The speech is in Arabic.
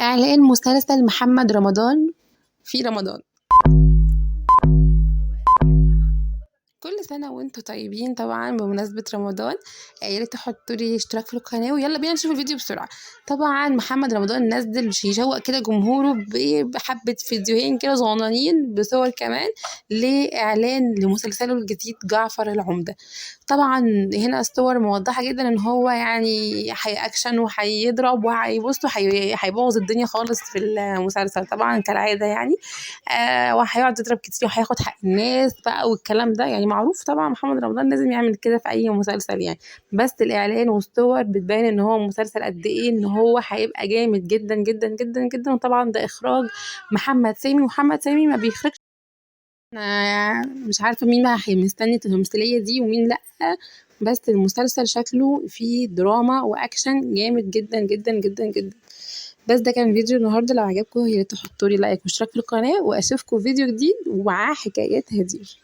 إعلان مسلسل محمد رمضان في رمضان. كل سنة وانتم طيبين طبعا بمناسبة رمضان. يا ريت تحطوا لي اشتراك في القناة ويلا بينا نشوف الفيديو بسرعة. طبعا محمد رمضان نزل مش يشوق كده جمهوره بحبة فيديوهين كده صغننين بصور كمان لإعلان لمسلسله الجديد جعفر العمدة. طبعا هنا الصور موضحة جدا ان هو يعني هيأكشن وهيضرب وهيبصوا هيبوظ الدنيا خالص في المسلسل طبعا كالعادة يعني. وهيقعد يضرب كتير وهياخد حق الناس بقى والكلام ده، يعني معروف طبعا محمد رمضان لازم يعمل كده في اي مسلسل يعني. بس الاعلان والصور بتبين ان هو مسلسل قد ايه ان هو هيبقى جامد جدا جدا جدا جدا. وطبعا ده اخراج محمد سامي، ومحمد سامي ما بيخرجش. أنا مش عارفة مين بقى مستني التمثيلية دي ومين لأ، بس المسلسل شكله فيه دراما وأكشن جامد جدا جدا جدا جدا. بس ده كان فيديو النهاردة، لو عجبكم ياريت تحطولي لايك واشتراك في القناة، وأشوفكم فيديو جديد ومعاه حكايات هدير.